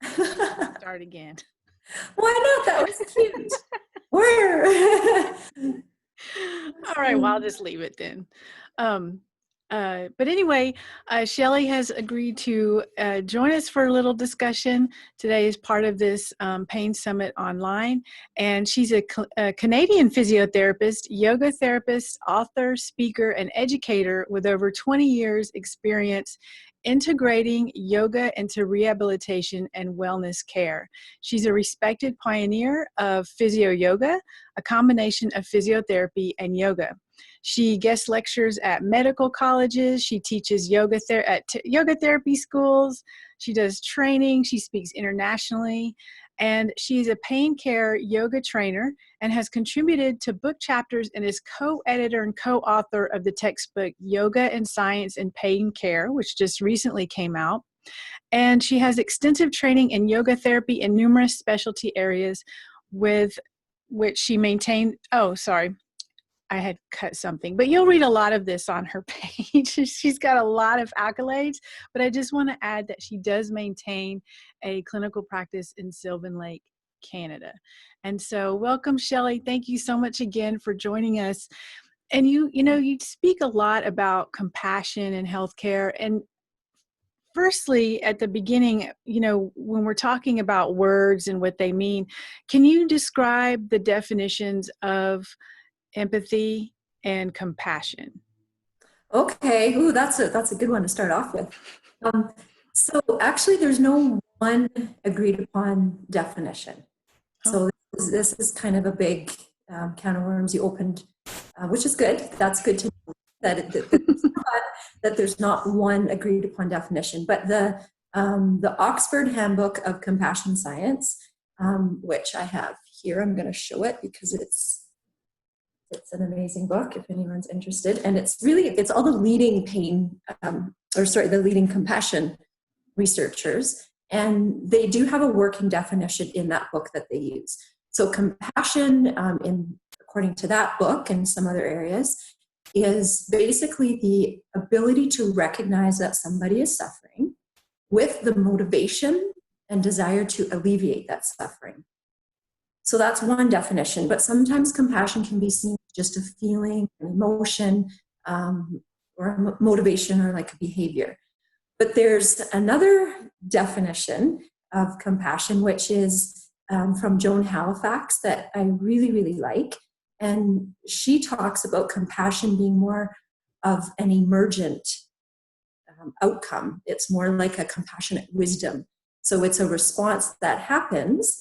Start again. Why not? That was cute. Where? All right, well, I'll just leave it then. But anyway, Shelly has agreed to join us for a little discussion today as part of this Pain Summit online. And she's a Canadian physiotherapist, yoga therapist, author, speaker, and educator with over 20 years experience integrating yoga into rehabilitation and wellness care. She's a respected pioneer of PhysioYoga, a combination of physiotherapy and yoga. She guest lectures at medical colleges. She teaches yoga at yoga therapy schools. She does training. She speaks internationally. And she's a pain care yoga trainer and has contributed to book chapters and is co-editor and co-author of the textbook Yoga and Science in Pain Care, which just recently came out. And she has extensive training in yoga therapy in numerous specialty areas with which she maintained. Oh, sorry. I had cut something, but you'll read a lot of this on her page. She's got a lot of accolades, but I just want to add that she does maintain a clinical practice in Sylvan Lake, Canada. And so welcome, Shelly. Thank you so much again for joining us. And you speak a lot about compassion in healthcare. And firstly, at the beginning, when we're talking about words and what they mean, can you describe the definitions of empathy and compassion? Okay. Ooh, that's a good one to start off with. So actually, there's no one agreed upon definition. So this is kind of a big can of worms you opened, which is good. That's good to know that there's not one agreed upon definition. But the Oxford Handbook of Compassion Science, which I have here, I'm going to show it because it's an amazing book if anyone's interested. And it's all the leading the leading compassion researchers. And they do have a working definition in that book that they use. So compassion, according to that book and some other areas, is basically the ability to recognize that somebody is suffering with the motivation and desire to alleviate that suffering. So that's one definition, but sometimes compassion can be seen as just a feeling, an emotion, or a motivation or like a behavior. But there's another definition of compassion, which is from Joan Halifax that I really, really like. And she talks about compassion being more of an emergent outcome. It's more like a compassionate wisdom. So it's a response that happens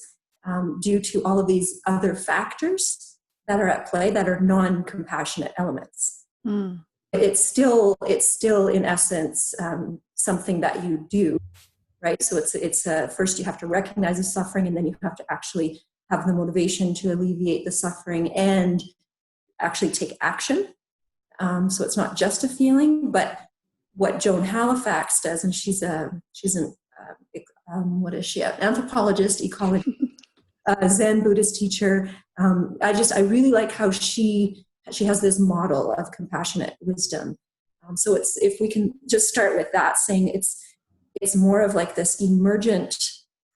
due to all of these other factors that are at play that are non-compassionate elements. Mm. It's still in essence something that you do, right? So it's first you have to recognize the suffering, and then you have to actually have the motivation to alleviate the suffering and actually take action. So it's not just a feeling, but what Joan Halifax does, and she's an anthropologist, ecologist. Zen Buddhist teacher. I really like how she has this model of compassionate wisdom. So if we can just start with that, saying it's more of like this emergent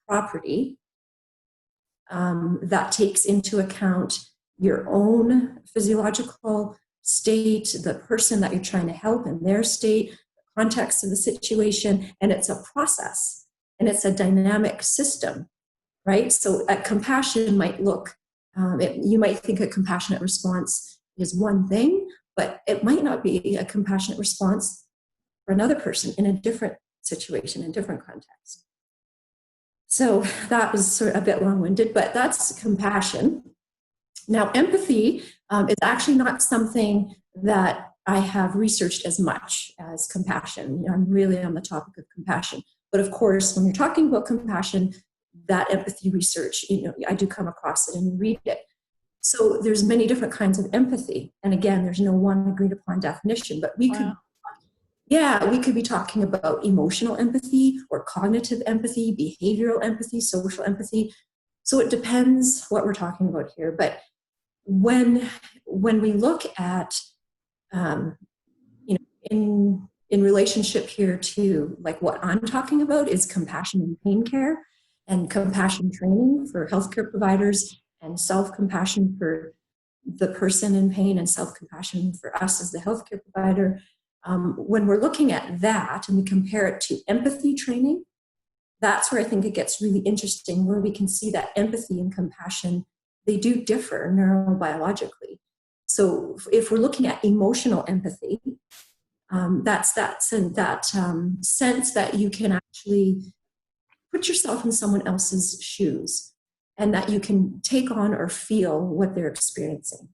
property that takes into account your own physiological state, the person that you're trying to help in their state, the context of the situation, and it's a process and it's a dynamic system. Right? So a compassion might look, you might think a compassionate response is one thing, but it might not be a compassionate response for another person in a different situation, in a different context. So that was sort of a bit long-winded, but that's compassion. Now, empathy is actually not something that I have researched as much as compassion. I'm really on the topic of compassion. But of course, when you're talking about compassion, that empathy research, I do come across it and read it. So there's many different kinds of empathy. And again, there's no one agreed upon definition, but we could be talking about emotional empathy or cognitive empathy, behavioral empathy, social empathy. So it depends what we're talking about here. But when we look at, in relationship here to like what I'm talking about is compassion and pain care. and compassion training for healthcare providers, and self-compassion for the person in pain, and self-compassion for us as the healthcare provider. When we're looking at that and we compare it to empathy training, that's where I think it gets really interesting, where we can see that empathy and compassion, they do differ neurobiologically. So if we're looking at emotional empathy, that's that sense that you can actually put yourself in someone else's shoes and that you can take on or feel what they're experiencing.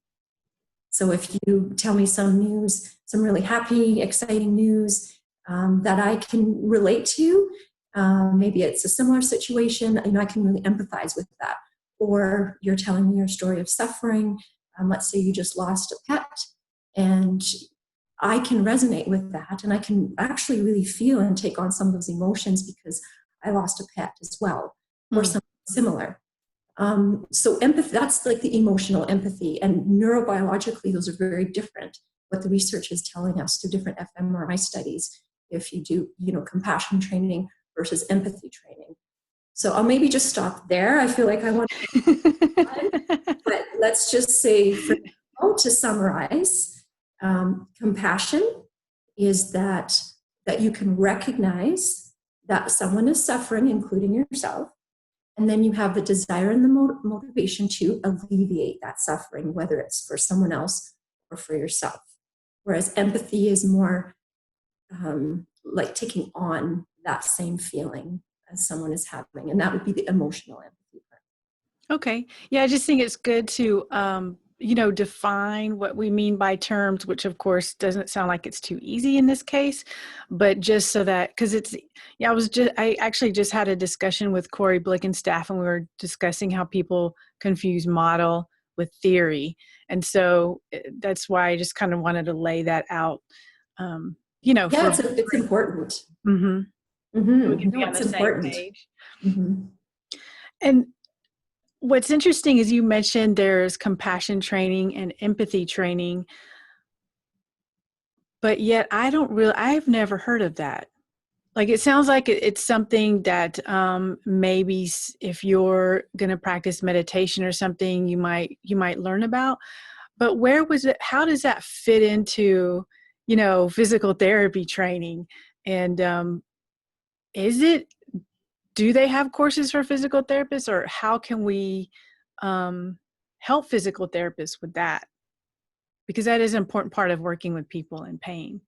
So if you tell me some news, some really happy, exciting news that I can relate to, maybe it's a similar situation, I can really empathize with that. Or you're telling me your story of suffering. Let's say you just lost a pet, and I can resonate with that, and I can actually really feel and take on some of those emotions because I lost a pet as well, or something similar. So empathy, that's like the emotional empathy, and neurobiologically, those are very different. What the research is telling us through different fMRI studies, if you do, compassion training versus empathy training. So I'll maybe just stop there. I feel like I want to, but let's just say, to summarize, compassion is that you can recognize that someone is suffering, including yourself, and then you have the desire and the motivation to alleviate that suffering, whether it's for someone else or for yourself. Whereas empathy is more like taking on that same feeling as someone is having, and that would be the emotional empathy part. Okay. Yeah, I just think it's good to, define what we mean by terms, which of course doesn't sound like it's too easy in this case, but just so that, because I actually just had a discussion with Corey Blickenstaff, and we were discussing how people confuse model with theory. And so that's why I just kind of wanted to lay that out, Yeah, it's important. Mm-hmm. Mm-hmm. We can be on it's the same important. page. Mm-hmm. And what's interesting is you mentioned there's compassion training and empathy training, but yet I've never heard of that. Like, it sounds like it's something that maybe if you're going to practice meditation or something, you might learn about. But how does that fit into, physical therapy training? And do they have courses for physical therapists, or how can we help physical therapists with that? Because that is an important part of working with people in pain.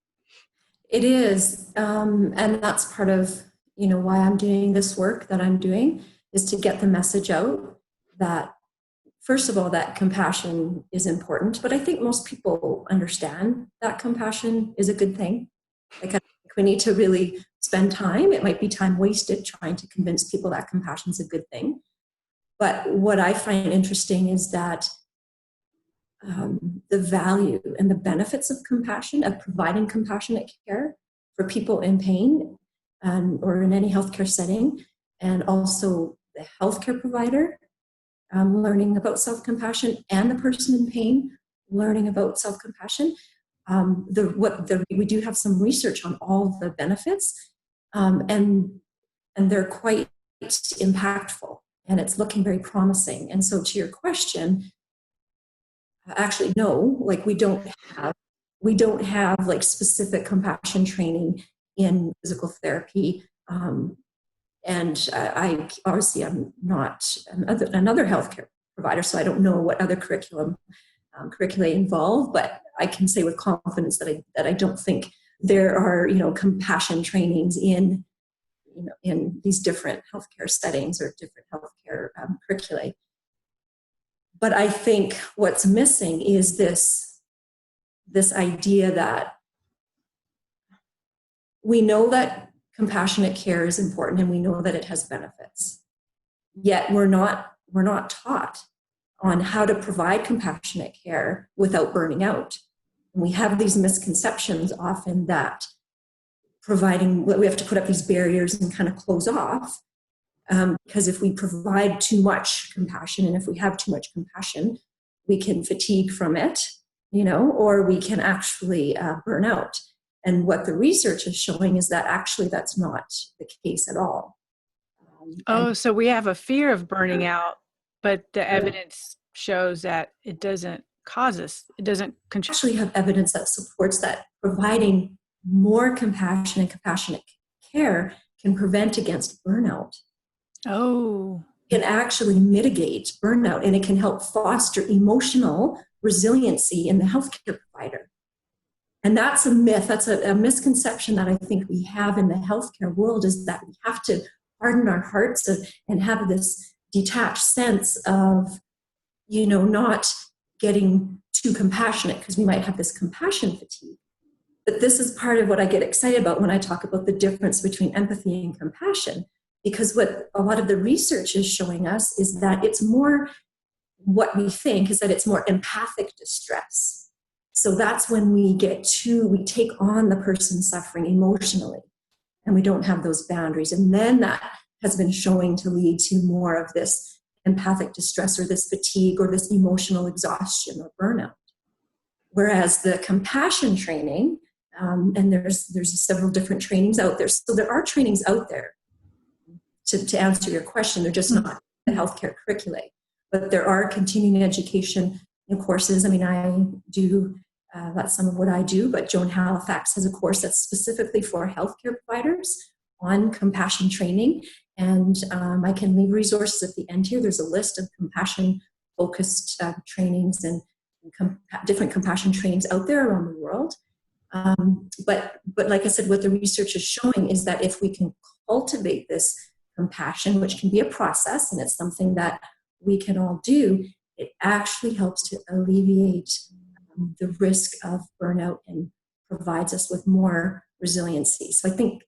It is, and that's part of why I'm doing this work that I'm doing, is to get the message out that, first of all, that compassion is important. But I think most people understand that compassion is a good thing. Like, I think we need to really spend time. It might be time wasted trying to convince people that compassion is a good thing. But what I find interesting is that the value and the benefits of compassion, of providing compassionate care for people in pain, or in any healthcare setting, and also the healthcare provider learning about self-compassion, and the person in pain learning about self-compassion. We do have some research on all the benefits, and they're quite impactful, and it's looking very promising. And so, to your question, actually, no, like we don't have like specific compassion training in physical therapy. And I obviously, I'm not another healthcare provider, so I don't know what other curricula involve, but I can say with confidence that I don't think there are compassion trainings in these different healthcare settings or different healthcare curricula. But I think what's missing is this idea that we know that compassionate care is important, and we know that it has benefits. Yet we're not taught on how to provide compassionate care without burning out. And we have these misconceptions often that we have to put up these barriers and kind of close off. Because if we provide too much compassion, and if we have too much compassion, we can fatigue from it, or we can actually burn out. And what the research is showing is that actually that's not the case at all. Oh, so we have a fear of burning out, but the evidence shows that it doesn't cause us. It doesn't contribute. Actually have evidence that supports that providing more compassion and compassionate care can prevent against burnout. Oh. It can actually mitigate burnout, and it can help foster emotional resiliency in the healthcare provider. And that's a myth, that's a misconception that I think we have in the healthcare world, is that we have to harden our hearts and have this detached sense of, not getting too compassionate, because we might have this compassion fatigue. But this is part of what I get excited about when I talk about the difference between empathy and compassion, because what a lot of the research is showing us is that it's more, what we think is that it's more empathic distress. So that's when we take on the person suffering emotionally, and we don't have those boundaries. And then that has been showing to lead to more of this empathic distress, or this fatigue, or this emotional exhaustion or burnout. Whereas the compassion training, and there's several different trainings out there. So there are trainings out there to answer your question. They're just not the healthcare curricula, but there are continuing education courses. I mean, I do, that's some of what I do, but Joan Halifax has a course that's specifically for healthcare providers on compassion training. And I can leave resources at the end here. There's a list of compassion-focused trainings and different compassion trainings out there around the world. But like I said, what the research is showing is that if we can cultivate this compassion, which can be a process, and it's something that we can all do, it actually helps to alleviate the risk of burnout and provides us with more resiliency. So I think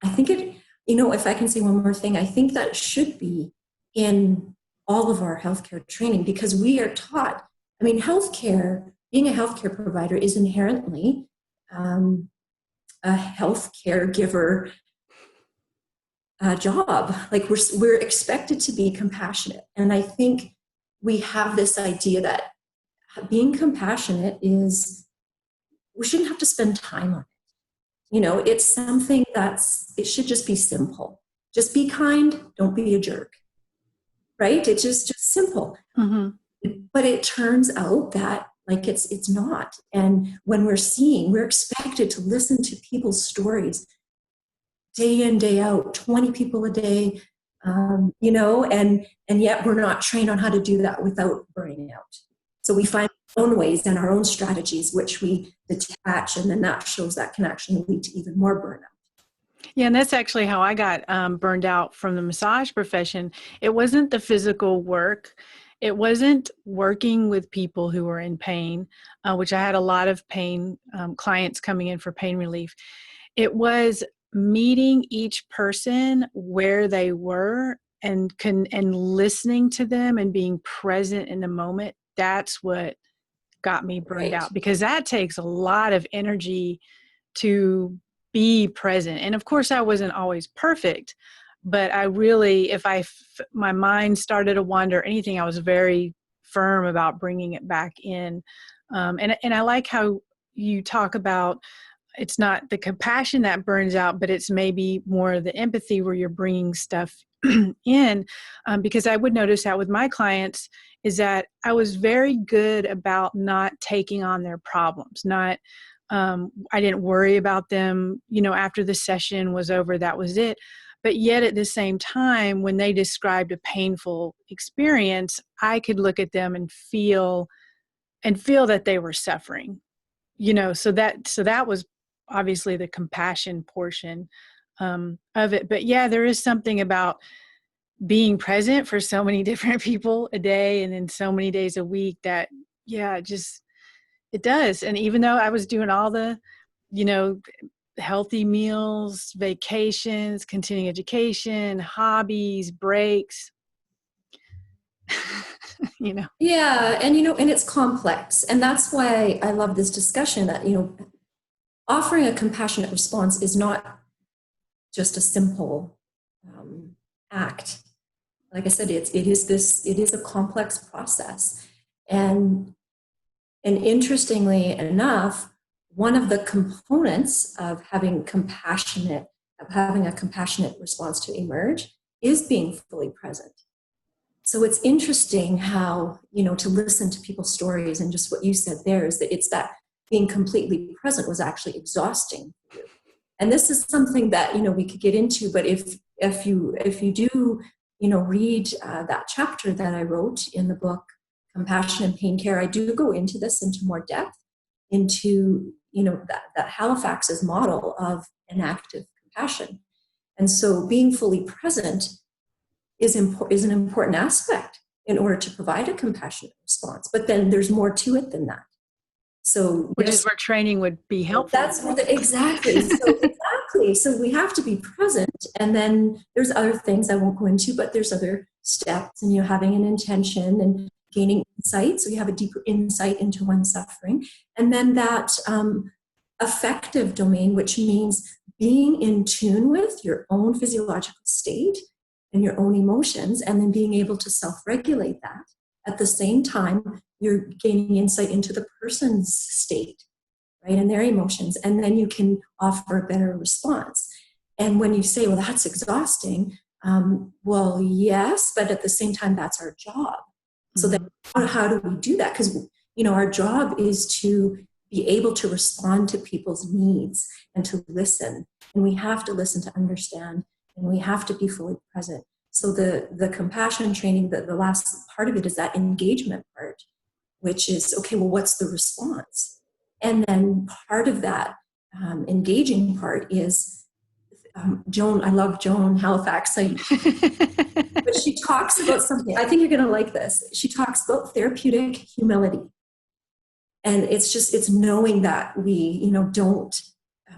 it, if I can say one more thing, I think that should be in all of our healthcare training, because we are taught, I mean, being a healthcare provider is inherently a healthcare giver job. Like we're expected to be compassionate. And I think we have this idea that being compassionate is, we shouldn't have to spend time on it. It's something it should just be simple. Just be kind, don't be a jerk. Right? It's just simple. Mm-hmm. But it turns out that it's not. And when we're expected to listen to people's stories day in, day out, 20 people a day, and yet we're not trained on how to do that without burning out. So we find our own ways and our own strategies, which we detach, and then that shows that can actually lead to even more burnout. Yeah, and that's actually how I got burned out from the massage profession. It wasn't the physical work. It wasn't working with people who were in pain, which I had a lot of pain clients coming in for pain relief. It was meeting each person where they were and listening to them and being present in the moment. That's what got me burned out, because that takes a lot of energy to be present. And of course, I wasn't always perfect, but I really, my mind started to wander, anything, I was very firm about bringing it back in. And I like how you talk about, it's not the compassion that burns out, but it's maybe more the empathy where you're bringing stuff in. Because I would notice that with my clients is that I was very good about not taking on their problems, I didn't worry about them, after the session was over, that was it. But yet at the same time, when they described a painful experience, I could look at them and feel that they were suffering, so that was obviously the compassion portion of it. But yeah, there is something about being present for so many different people a day and then so many days a week that, it does. And even though I was doing all the, healthy meals, vacations, continuing education, hobbies, breaks, Yeah. And it's complex. And that's why I love this discussion that, offering a compassionate response is not just a simple act. Like I said, it is a complex process. And interestingly enough, one of the components of having a compassionate response to emerge is being fully present. So it's interesting how, to listen to people's stories, and just what you said there is that it's that being completely present was actually exhausting for you. And this is something that, we could get into, but if you do, read that chapter that I wrote in the book, Compassion and Pain Care, I do go into this into more depth, into, that Halifax's model of enactive compassion. And so being fully present is an important aspect in order to provide a compassionate response. But then there's more to it than that. So which is where training would be helpful. That's what exactly. So we have to be present, and then there's other things I won't go into, but there's other steps, and having an intention and gaining insight. So you have a deeper insight into one's suffering, and then that affective domain, which means being in tune with your own physiological state and your own emotions, and then being able to self-regulate that. At the same time, you're gaining insight into the person's state, right, and their emotions, and then you can offer a better response. And when you say, well, that's exhausting, well, yes, but at the same time, that's our job. So then how do we do that? Because, our job is to be able to respond to people's needs and to listen. And we have to listen to understand, and we have to be fully present. So the compassion training, the last part of it is that engagement part, which is, okay, well, what's the response? And then part of that engaging part is Joan. I love Joan Halifax. But she talks about something. I think you're going to like this. She talks about therapeutic humility. And it's knowing that we, don't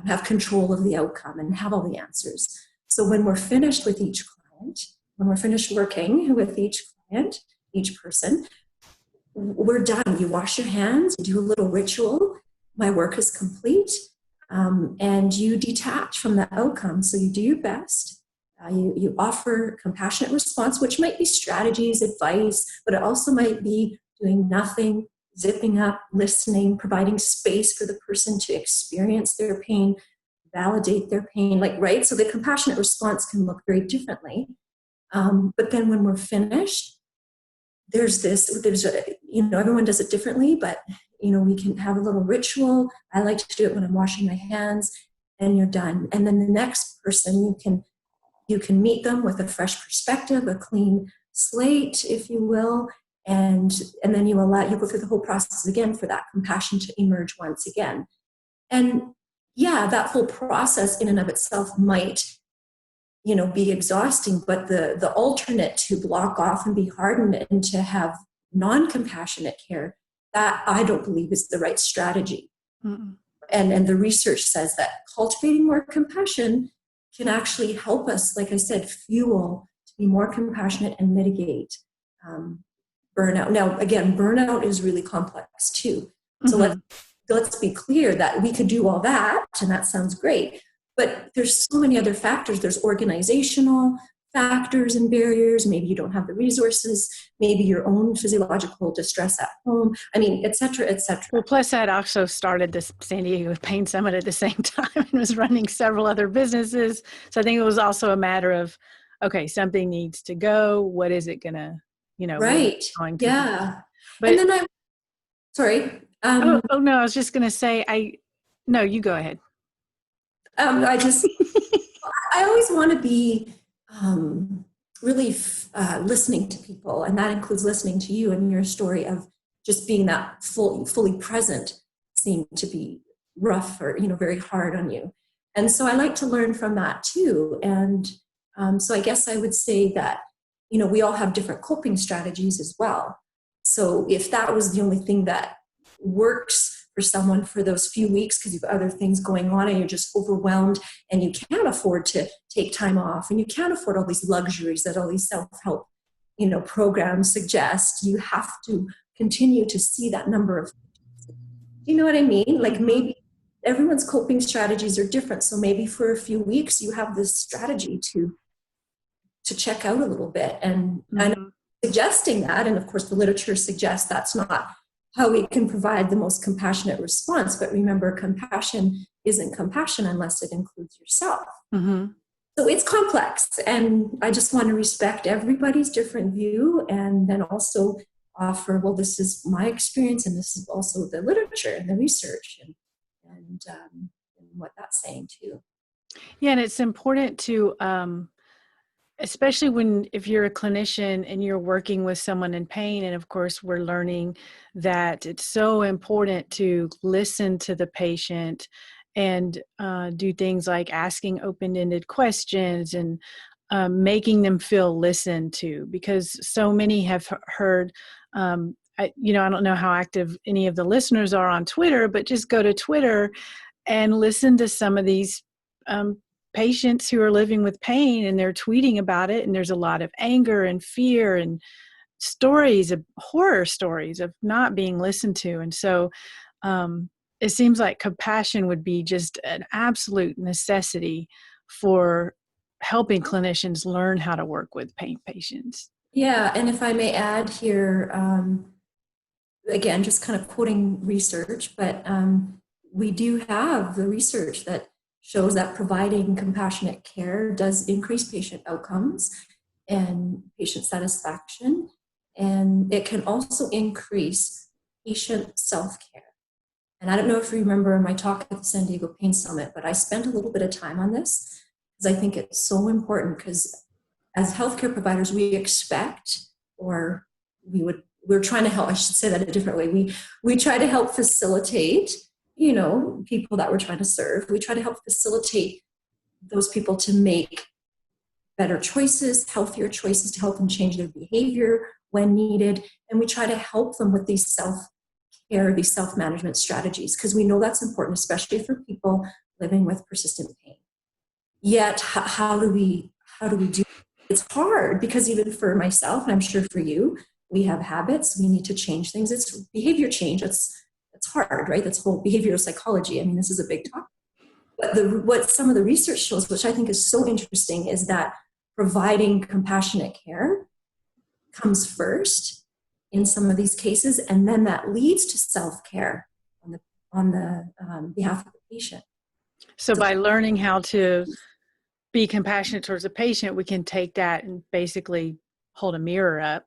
have control of the outcome and have all the answers. So when we're finished with each client, when we're finished working with each client, each person, we're done. You wash your hands, you do a little ritual. My work is complete. And you detach from the outcome. So you do your best. You offer compassionate response, which might be strategies, advice, but it also might be doing nothing, zipping up, listening, providing space for the person to experience their pain, validate their pain, right? So the compassionate response can look very differently. But then when we're finished, everyone does it differently, but, we can have a little ritual. I like to do it when I'm washing my hands, and you're done. And then the next person, you can meet them with a fresh perspective, a clean slate, if you will, and then you go through the whole process again for that compassion to emerge once again. And yeah, that whole process in and of itself might, be exhausting, but the alternate to block off and be hardened and to have non-compassionate care, that I don't believe is the right strategy. Mm-mm. And the research says that cultivating more compassion can actually help us, like I said, fuel to be more compassionate and mitigate burnout. Now, again, burnout is really complex too. So let's be clear that we could do all that, and that sounds great. But there's so many other factors. There's organizational factors and barriers. Maybe you don't have the resources. Maybe your own physiological distress at home. I mean, et cetera, et cetera. Well, plus I also started this San Diego Pain Summit at the same time and was running several other businesses. So I think it was also a matter of, okay, something needs to go. What is it going to, right. Going to yeah. be? But, and then sorry. No, I was just going to say, no, you go ahead. I always want to be really listening to people, and that includes listening to you and your story of just being that fully present seemed to be rough or, very hard on you. And so I like to learn from that too. And so I guess I would say that, we all have different coping strategies as well. So if that was the only thing that works for someone for those few weeks because you've other things going on and you're just overwhelmed and you can't afford to take time off and you can't afford all these luxuries that all these self-help, programs suggest, you have to continue to see that number of, you know what I mean? Like maybe everyone's coping strategies are different. So maybe for a few weeks you have this strategy to check out a little bit. And I'm suggesting that, and of course the literature suggests that's not how we can provide the most compassionate response. But remember, compassion isn't compassion unless it includes yourself. Mm-hmm. So it's complex, and I just want to respect everybody's different view, and then also offer, well, this is my experience, and this is also the literature and the research, and what that's saying too. Yeah, and it's important to, especially if you're a clinician and you're working with someone in pain, and of course we're learning that it's so important to listen to the patient and do things like asking open-ended questions and making them feel listened to, because so many have heard, I don't know how active any of the listeners are on Twitter, but just go to Twitter and listen to some of these um, patients who are living with pain, and they're tweeting about it, and there's a lot of anger and fear and stories of horror stories of not being listened to. And so it seems like compassion would be just an absolute necessity for helping clinicians learn how to work with pain patients. Yeah, and if I may add here, again, just kind of quoting research, but we do have the research that shows that providing compassionate care does increase patient outcomes and patient satisfaction, and it can also increase patient self-care. And I don't know if you remember my talk at the San Diego Pain Summit, but I spent a little bit of time on this because I think it's so important, because as healthcare providers, we expect, or we're trying to help, I should say that a different way. We try to help facilitate, people that we're trying to serve. We try to help facilitate those people to make better choices, healthier choices, to help them change their behavior when needed. And we try to help them with these self-care, these self-management strategies, because we know that's important, especially for people living with persistent pain. Yet, how do we do it? It's hard, because even for myself, and I'm sure for you, we have habits. We need to change things. It's behavior change. It's hard, right? That's whole behavioral psychology. I mean, this is a big topic. But what some of the research shows, which I think is so interesting, is that providing compassionate care comes first in some of these cases, and then that leads to self-care on the behalf of the patient. So by learning how to be compassionate towards a patient, we can take that and basically hold a mirror up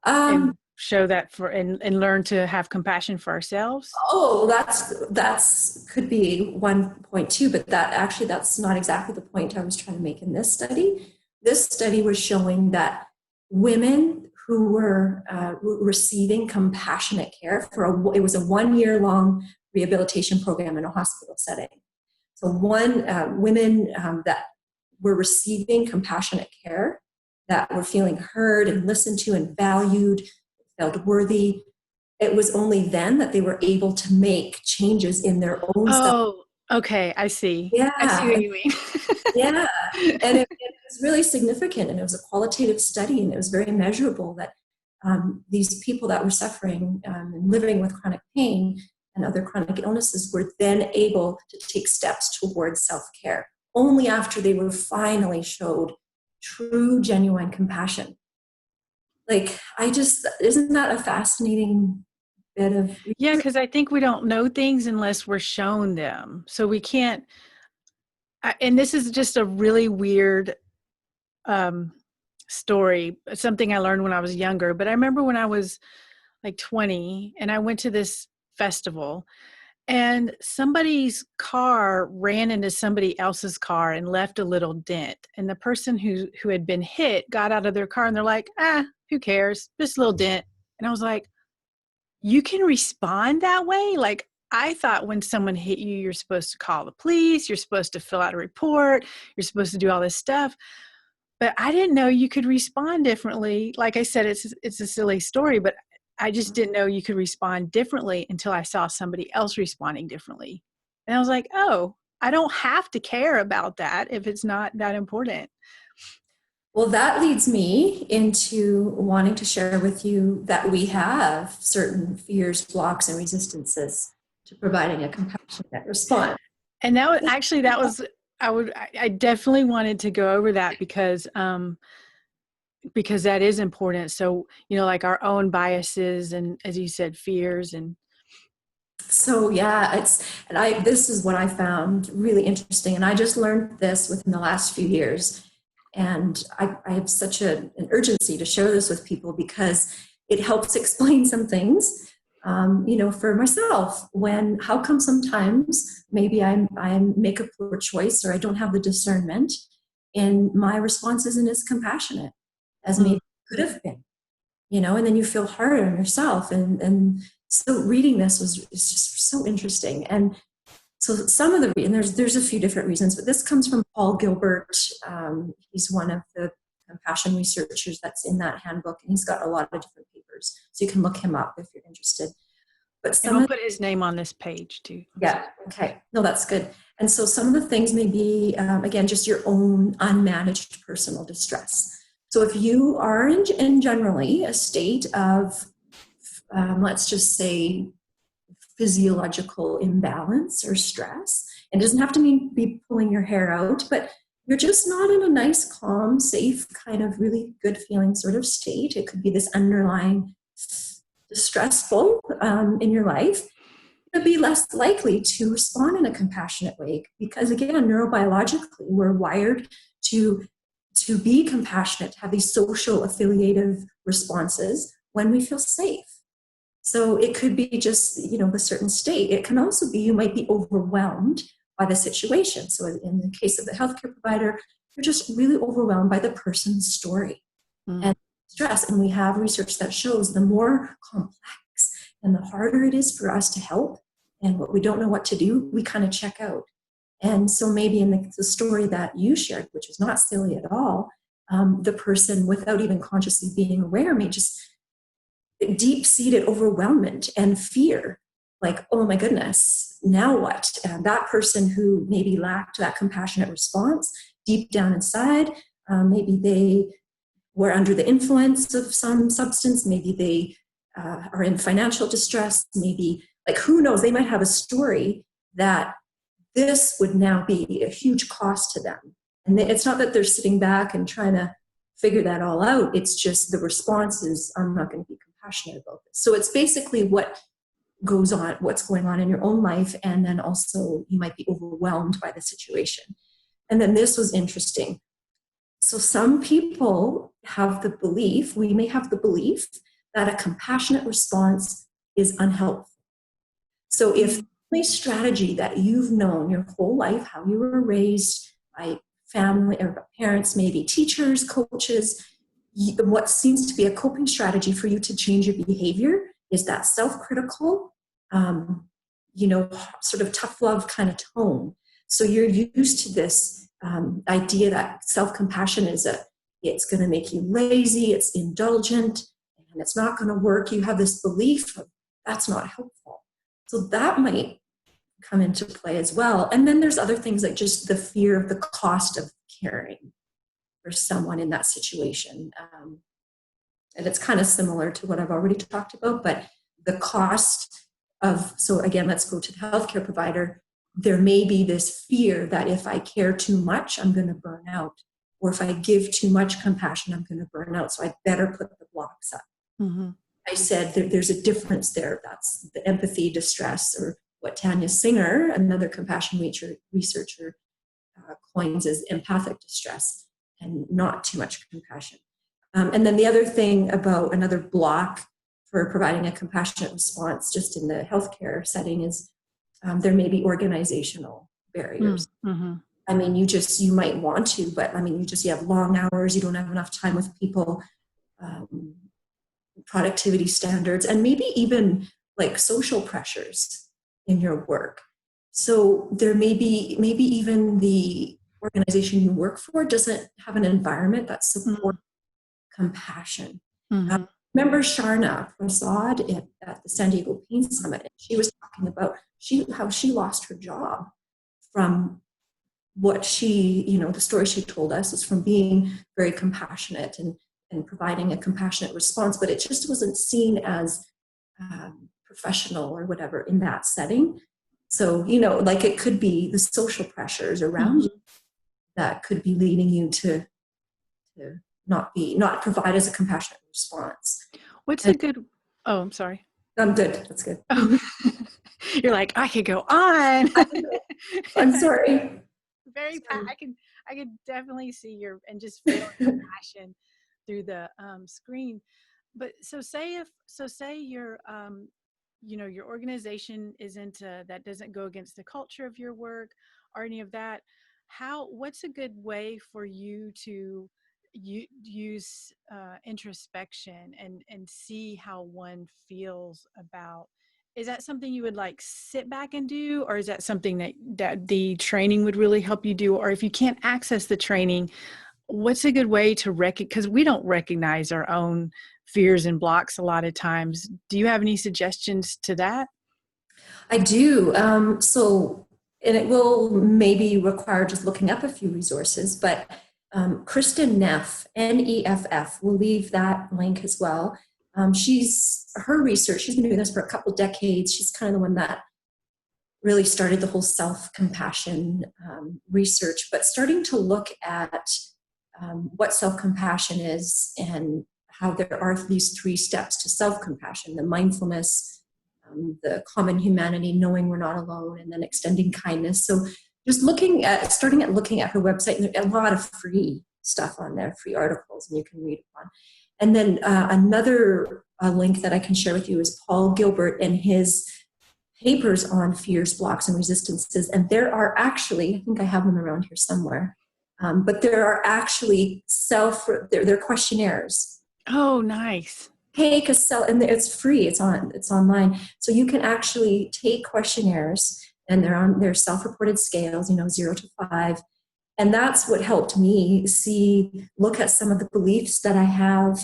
and show that and learn to have compassion for ourselves. Oh, that's could be one point too, but that's not exactly the point I was trying to make in this study. This study was showing that women who were receiving compassionate care it was a 1-year long rehabilitation program in a hospital setting. So women that were receiving compassionate care, that were feeling heard and listened to and valued, felt worthy, it was only then that they were able to make changes in their own self. Oh, okay. I see. Yeah. I see what you mean. Yeah. And it was really significant, and it was a qualitative study, and it was very measurable that these people that were suffering and living with chronic pain and other chronic illnesses were then able to take steps towards self-care only after they were finally showed true, genuine compassion. Like, isn't that a fascinating bit of research? Yeah, because I think we don't know things unless we're shown them. So we can't, and this is just a really weird story, something I learned when I was younger. But I remember when I was like 20 and I went to this festival, and somebody's car ran into somebody else's car and left a little dent. And the person who had been hit got out of their car, and they're like, who cares? Just a little dent. And I was like, you can respond that way? Like, I thought when someone hit you, you're supposed to call the police, you're supposed to fill out a report, you're supposed to do all this stuff. But I didn't know you could respond differently. Like I said, it's a silly story, but I just didn't know you could respond differently until I saw somebody else responding differently. And I was like, oh, I don't have to care about that if it's not that important. Well, that leads me into wanting to share with you that we have certain fears, blocks, and resistances to providing a compassionate response. And I definitely wanted to go over that because that is important. So, like our own biases and, as you said, fears. And So yeah, this is what I found really interesting, and I just learned this within the last few years, and I have such an urgency to share this with people because it helps explain some things, for myself. When how come sometimes maybe I make a poor choice or I don't have the discernment, and my response isn't as compassionate as maybe it could have been, and then you feel hard on yourself, and so reading this is just so interesting. And so some of and there's a few different reasons, but this comes from Paul Gilbert. He's one of the compassion researchers that's in that handbook, and he's got a lot of different papers, so you can look him up if you're interested. But and we'll put his name on this page too. Yeah, okay, no, that's good. And so some of the things may be, again, just your own unmanaged personal distress. So if you are in generally a state of, let's just say, physiological imbalance or stress, and it doesn't have to mean be pulling your hair out, but you're just not in a nice, calm, safe, kind of really good feeling sort of state. It could be this underlying distressful in your life, to be less likely to respond in a compassionate way, because again, neurobiologically, we're wired to be compassionate, to have these social affiliative responses when we feel safe. So it could be just, the certain state. It can also be you might be overwhelmed by the situation. So in the case of the healthcare provider, you're just really overwhelmed by the person's story and stress. And we have research that shows the more complex and the harder it is for us to help, and what we don't know what to do, we kind of check out. And so maybe in the story that you shared, which is not silly at all, the person, without even consciously being aware, may just deep-seated overwhelmment and fear, like, oh my goodness, now what? And that person who maybe lacked that compassionate response deep down inside, maybe they were under the influence of some substance, maybe they are in financial distress, maybe, like, who knows, they might have a story that this would now be a huge cost to them. And it's not that they're sitting back and trying to figure that all out. It's just the response is, I'm not going to be compassionate about this. So it's basically what's going on in your own life. And then also you might be overwhelmed by the situation. And then this was interesting. So some people have the belief, we may have the belief, that a compassionate response is unhelpful. So if the only strategy that you've known your whole life, how you were raised by family or parents, maybe teachers, coaches, what seems to be a coping strategy for you to change your behavior is that self-critical, sort of tough love kind of tone. So you're used to this idea that self-compassion it's going to make you lazy, it's indulgent, and it's not going to work. You have this belief of that's not helpful. So that might come into play as well. And then there's other things like just the fear of the cost of caring for someone in that situation. And it's kind of similar to what I've already talked about, but the cost so again, let's go to the healthcare provider. There may be this fear that if I care too much, I'm going to burn out. Or if I give too much compassion, I'm going to burn out. So I better put the blocks up. Mm-hmm. I said there's a difference there. That's the empathy distress, or what Tanya Singer, another compassion researcher, coins as empathic distress, and not too much compassion. And then the other thing about another block for providing a compassionate response just in the healthcare setting is there may be organizational barriers. Mm-hmm. I mean, you might want to, but I mean, you have long hours, you don't have enough time with people, productivity standards, and maybe even like social pressures in your work. So there may be even the organization you work for doesn't have an environment that supports compassion. Mm-hmm. Remember Sharna Prasad at the San Diego Pain Summit? She was talking about how she lost her job from what the story she told us was from being very compassionate and providing a compassionate response, but it just wasn't seen as professional or whatever in that setting. So, like it could be the social pressures around you that could be leading you to not provide as a compassionate response. I'm sorry. I'm good. That's good. You're like, I could go on. I'm sorry. I could definitely see your and just feel your passion through the screen. But say your your organization isn't that doesn't go against the culture of your work or any of that. What's a good way for you to use introspection and see how one feels about, is that something you would like sit back and do, or is that something that the training would really help you do? Or if you can't access the training, what's a good way to because we don't recognize our own fears and blocks a lot of times. Do you have any suggestions to that? I do. And it will maybe require just looking up a few resources, but Kristen Neff, Neff, we'll leave that link as well. Her research, she's been doing this for a couple decades. She's kind of the one that really started the whole self-compassion research, but starting to look at what self-compassion is and how there are these 3 steps to self-compassion: the mindfulness, the common humanity, knowing we're not alone, and then extending kindness. So just looking at her website, and there's a lot of free stuff on there, free articles, and you can read upon. And then another link that I can share with you is Paul Gilbert and his papers on fears, blocks, and resistances. And there are actually, I think I have them around here somewhere, but there are actually they're questionnaires. Oh, nice. And it's free. It's online. So you can actually take questionnaires, and they're self-reported scales, 0 to 5. And that's what helped me look at some of the beliefs that I have,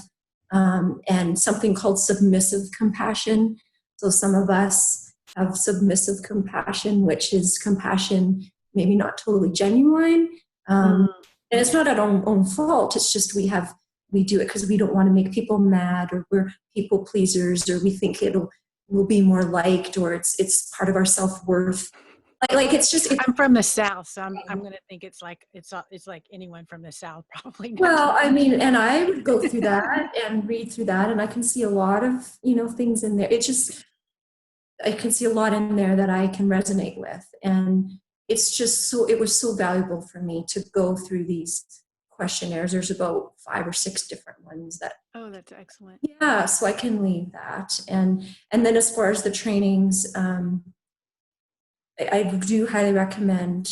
and something called submissive compassion. So some of us have submissive compassion, which is compassion maybe not totally genuine. And it's not our own fault. It's just we do it because we don't want to make people mad, or we're people pleasers, or we think we'll be more liked, or it's part of our self-worth. Like it's just. I'm from the South, so I'm going to think it's like anyone from the South probably. Well, I mean, and I would go through that and read through that, and I can see a lot of things in there. I can see a lot in there that I can resonate with, and it's just it was so valuable for me to go through these questionnaires. There's about 5 or 6 different ones that. Oh, that's excellent. Yeah, so I can leave that, and then as far as the trainings, I do highly recommend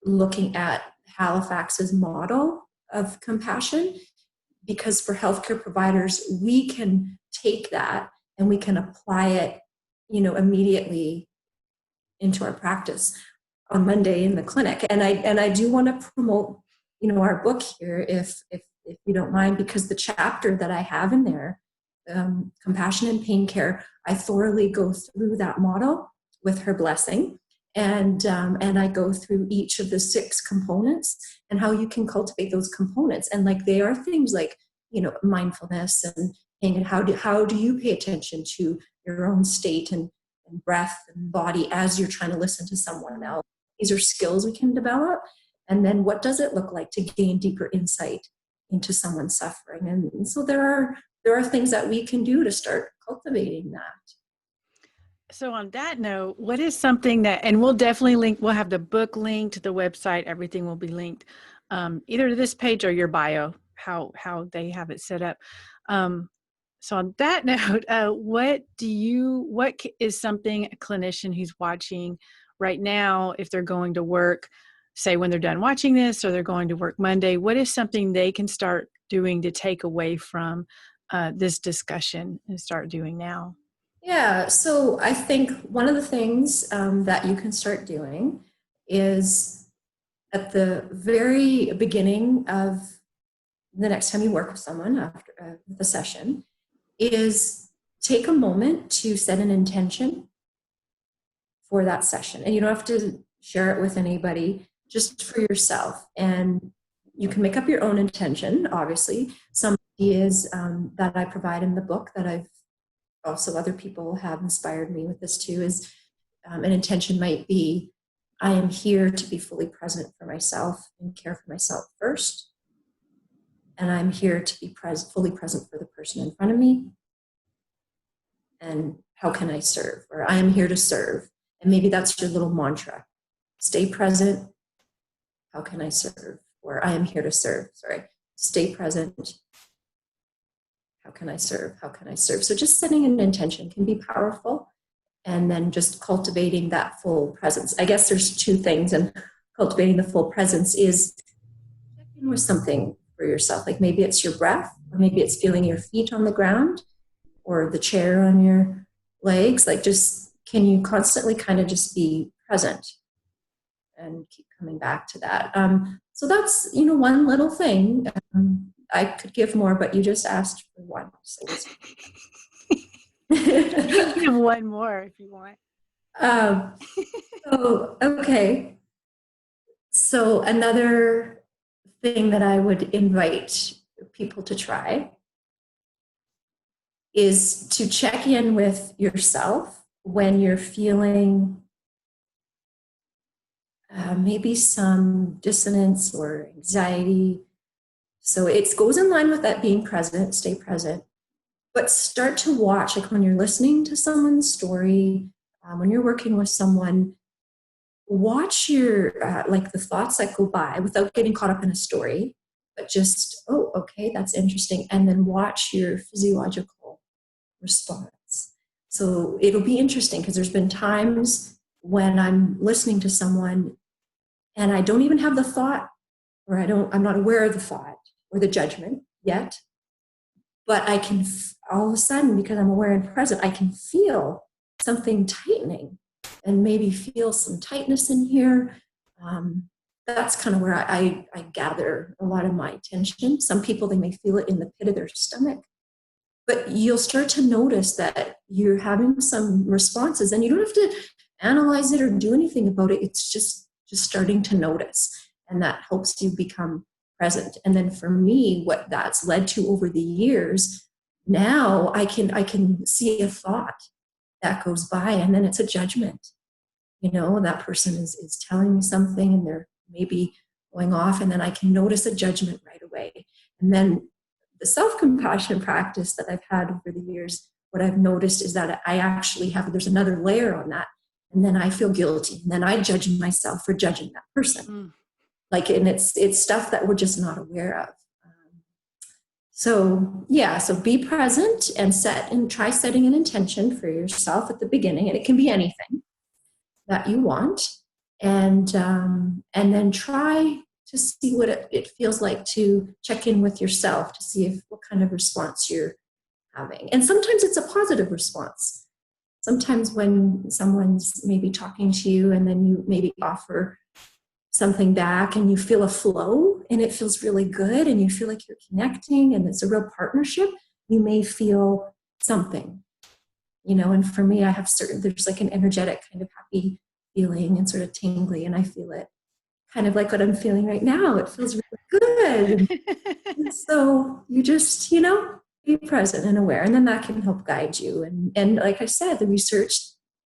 looking at Halifax's model of compassion, because for healthcare providers, we can take that and we can apply it, immediately into our practice on Monday in the clinic. And I do want to promote, our book here, if you don't mind, because the chapter that I have in there, Compassion and Pain Care, I thoroughly go through that model with her blessing. And I go through each of the 6 components and how you can cultivate those components. And they are things like, mindfulness and how do you pay attention to your own state and breath and body as you're trying to listen to someone else. These are skills we can develop. And then what does it look like to gain deeper insight into someone's suffering? And so there are things that we can do to start cultivating that. So on that note, what is something that, and we'll definitely we'll have the book linked, the website, everything will be linked, either to this page or your bio, how they have it set up. So on that note, what is something a clinician who's watching right now, if they're going to work, say when they're done watching this, or they're going to work Monday, what is something they can start doing to take away from this discussion and start doing now? Yeah, so I think one of the things that you can start doing is at the very beginning of the next time you work with someone after the session, is take a moment to set an intention for that session. And you don't have to share it with anybody, just for yourself. And you can make up your own intention, obviously. Some ideas that I provide in the book that I've also other people have inspired me with this too is an intention might be, I am here to be fully present for myself and care for myself first. And I'm here to be fully present for the person in front of me. And how can I serve? Or I am here to serve. And maybe that's your little mantra. Stay present. How can I serve? Or I am here to serve. Sorry. Stay present. How can I serve? How can I serve? So just setting an intention can be powerful. And then just cultivating that full presence. I guess there's two things, and cultivating the full presence is checking with something for yourself. Like maybe it's your breath, or maybe it's feeling your feet on the ground or the chair on your legs. Like just, can you constantly kind of just be present and keep coming back to that? So that's, one little thing. I could give more, but you just asked for one. So Give one more if you want. Okay. So another thing that I would invite people to try is to check in with yourself when you're feeling maybe some dissonance or anxiety. So it goes in line with that being present, stay present, but start to watch, like when you're listening to someone's story, when you're working with someone, watch your, like the thoughts that go by without getting caught up in a story, but just, oh, okay, that's interesting. And then watch your physiological response. So it'll be interesting because there's been times when I'm listening to someone and I don't even have the thought, or I'm not aware of the thought or the judgment yet, but I can, all of a sudden, because I'm aware and present, I can feel something tightening and maybe feel some tightness in here. That's kind of where I gather a lot of my attention. Some people, they may feel it in the pit of their stomach, but you'll start to notice that you're having some responses and you don't have to analyze it or do anything about it. It's just starting to notice, and that helps you become present. And then for me, what that's led to over the years, now I can see a thought that goes by, and then it's a judgment. That person is telling me something and they're maybe going off, and then I can notice a judgment right away. And then the self-compassion practice that I've had over the years, what I've noticed is that I actually there's another layer on that. And then I feel guilty. And then I judge myself for judging that person. And it's stuff that we're just not aware of. So be present and try setting an intention for yourself at the beginning. And it can be anything that you want. And then try to see what it feels like to check in with yourself to see what kind of response you're having. And sometimes it's a positive response. Sometimes when someone's maybe talking to you and then you maybe offer something back and you feel a flow and it feels really good and you feel like you're connecting and it's a real partnership, you may feel something, and for me, there's like an energetic kind of happy feeling and sort of tingly, and I feel it kind of like what I'm feeling right now. It feels really good. And so you just, be present and aware, and then that can help guide you. And like I said, the research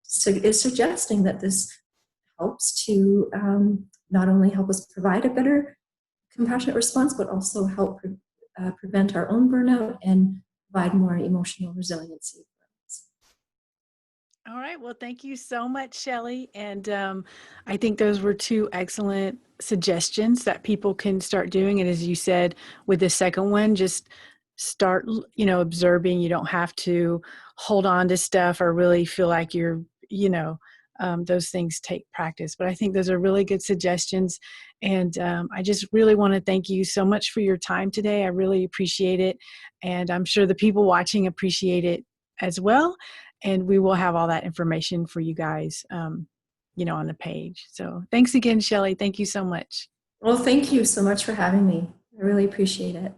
is suggesting that this helps to not only help us provide a better compassionate response, but also help prevent our own burnout and provide more emotional resiliency. All right. Well, thank you so much, Shelly. And I think those were two excellent suggestions that people can start doing. And as you said, with the second one, just start, observing. You don't have to hold on to stuff or really feel like you're, those things take practice. But I think those are really good suggestions. And I just really want to thank you so much for your time today. I really appreciate it. And I'm sure the people watching appreciate it as well. And we will have all that information for you guys, on the page. So thanks again, Shelly. Thank you so much. Well, thank you so much for having me. I really appreciate it.